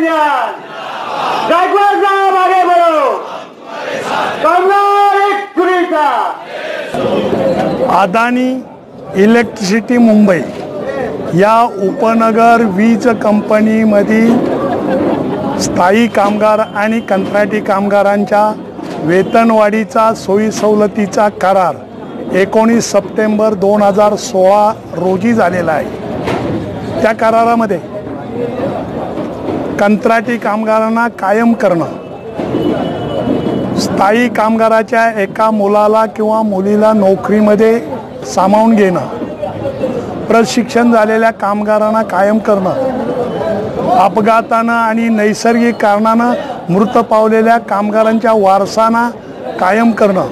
अभियान, गायकवाड साहब आगे बढ़ो, कामगार एक सुनीता। अदानी इलेक्ट्रिसिटी मुंबई या उपनगर वीज कंपनीमधील स्थायी कामगार आणि कंत्राटी कामगारांच्या वेतनवाढीचा सोयी सवलतीचा करार 19 सप्टेंबर 2016 रोजी झालेला आहे। त्या करारामध्ये कंत्राटी कामगारांना कायम करणं, स्थायी कामगाराच्या एका मुलाला किंवा मुलीला नोकरीमध्ये सामावून घेणं, प्रशिक्षण झालेल्या कामगारांना कायम करणं, अपघातानं आणि नैसर्गिक कारणानं मृत पावलेल्या कामगारांच्या वारसांना कायम करणं,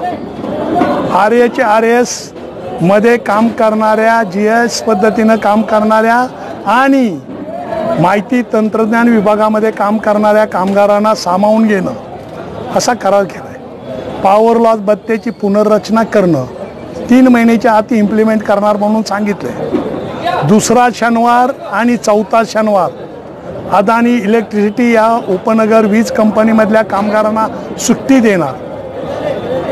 RHRS मध्ये काम करणाऱ्या, GS पद्धतीनं काम करणाऱ्या आणि माहिती तंत्रज्ञान विभागामध्ये काम करणाऱ्या कामगारांना सामावून घेणं असा करार केला आहे। पॉवर लॉस भत्त्याची पुनर्रचना करणं 3 महिन्याच्या आत इम्प्लिमेंट करणार म्हणून सांगितले। दुसरा शनिवार आणि चौथा शनिवार अदानी इलेक्ट्रिसिटी या उपनगर वीज कंपनीमधल्या कामगारांना सुट्टी देणार।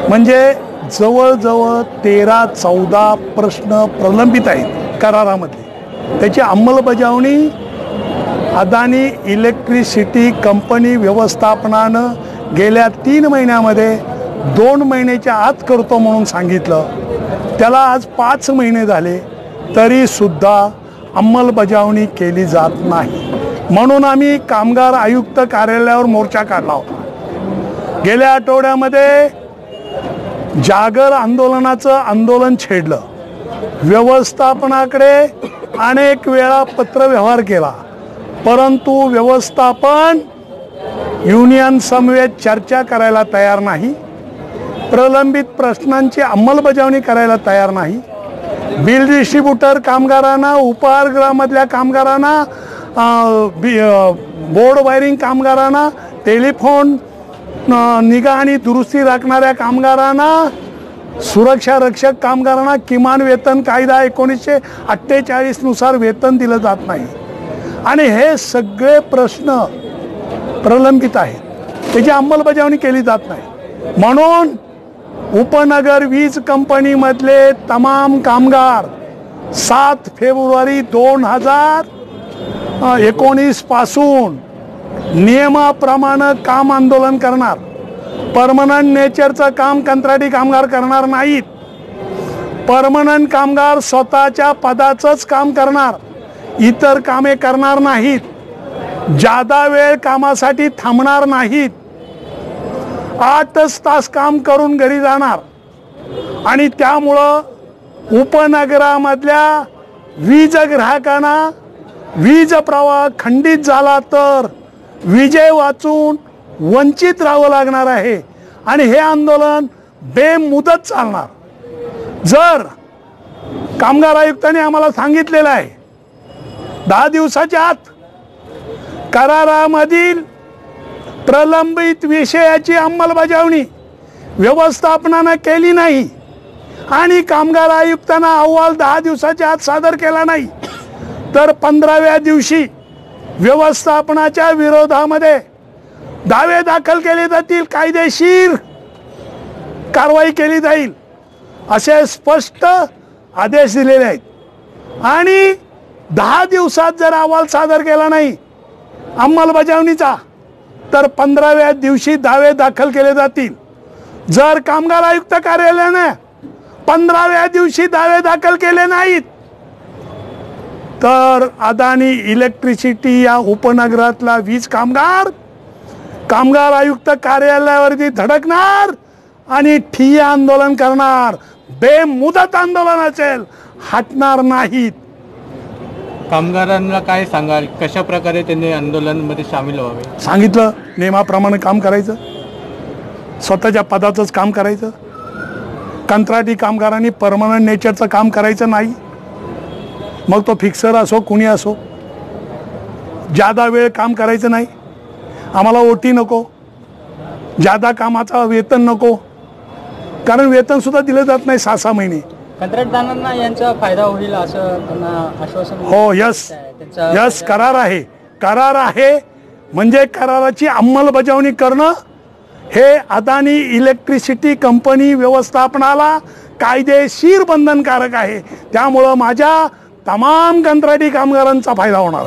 म्हणजे जवळजवळ 13-14 प्रश्न प्रलंबित आहेत करारामध्ये, त्याची अंमलबजावणी अदानी इलेक्ट्रिसिटी कंपनी व्यवस्थापनानं गेल्या 3 महिन्यामध्ये 2 महिन्याच्या आत करतो म्हणून सांगितलं। त्याला आज 5 महिने झाले तरी सुद्धा अंमलबजावणी केली जात नाही। म्हणून आम्ही कामगार आयुक्त कार्यालयावर मोर्चा काढला होता। गेल्या आठवड्यामध्ये जागर आंदोलनाचं आंदोलन छेडलं, व्यवस्थापनाकडे अनेक वेळा पत्रव्यवहार केला, परंतु व्यवस्थापन युनियन समवेत चर्चा करायला तयार नाही, प्रलंबित प्रश्नांची अंमलबजावणी करायला तयार नाही। बिल डिस्ट्रीब्युटर कामगारांना, उपहारगृहामधल्या कामगारांना, बोर्ड वायरिंग कामगारांना, टेलिफोन निगा आणि दुरुस्ती राखणाऱ्या कामगारांना, सुरक्षा रक्षक कामगारांना किमान वेतन कायदा 1948 नुसार वेतन दिलं जात नाही आणि हे सगळे प्रश्न प्रलंबित आहेत, त्याची अंमलबजावणी केली जात नाही। म्हणून उपनगर वीज कंपनीमधले तमाम कामगार 7 फेब्रुवारी 2019 पासून नियमाप्रमाणे काम आंदोलन करणार। परमनंट नेचरचं काम कंत्राटी कामगार करणार नाहीत। परमनंट कामगार स्वतःच्या पदाचंच काम करणार, इतर कामे करणार नाहीत, जादा वेळ कामासाठी थांबणार नाहीत, 8 तास काम करून घरी जाणार आणि त्यामुळं उपनगरामधल्या वीज ग्राहकांना वीज प्रवाह खंडित झाला तर विजय वाचून वंचित राहावं लागणार आहे आणि हे आंदोलन बेमुदत चालणार। जर कामगार आयुक्तांनी आम्हाला सांगितलेलं आहे 10 दिवसाच्या आत करारामधील प्रलंबित विषयाची अंमलबजावणी व्यवस्थापनानं केली नाही आणि कामगार आयुक्तांना अहवाल 10 दिवसाच्या आत सादर केला नाही तर 15व्या दिवशी व्यवस्थापनाच्या विरोधामध्ये दावे दाखल केले जातील, कायदेशीर कारवाई केली जाईल असे स्पष्ट आदेश दिलेले आहेत। आणि 10 दिवसात जर अहवाल सादर केला नाही अंमलबजावणीचा तर 15व्या दिवशी दावे दाखल केले जातील। जर कामगार आयुक्त कार्यालयाने 15व्या दिवशी दावे दाखल केले नाहीत तर अदानी इलेक्ट्रिसिटी या उपनगरातला वीज कामगार आयुक्त कार्यालयावरती धडकणार आणि ठिय्या आंदोलन करणार। बेमुदत आंदोलन असेल, हटणार नाहीत। कामगारांना काय सांगाल, कशा प्रकारे त्यांनी आंदोलनामध्ये सामील व्हावे? सांगितलं, नियमाप्रमाणे काम करायचं, स्वतःच्या पदाचंच काम करायचं, कंत्राटी कामगारांनी परमनंट नेचरचं काम करायचं नाही, मग तो फिक्सर असो कुणी असो, जादा वेळ काम करायचं नाही, आम्हाला ओटी नको, जादा कामाचा वेतन नको, कारण वेतन सुद्धा दिलं जात नाही 6-6 महिने। कंत्राटदारांना यांचा फायदा होईल असं त्यांना आश्वासन? हो, यस करार आहे म्हणजे कराराची अंमलबजावणी करणं हे अदानी इलेक्ट्रिसिटी कंपनी व्यवस्थापनाला कायदेशीर बंधनकारक आहे. त्यामुळं माझ्या तमाम कंत्राटी कामगारांचा फायदा होणार.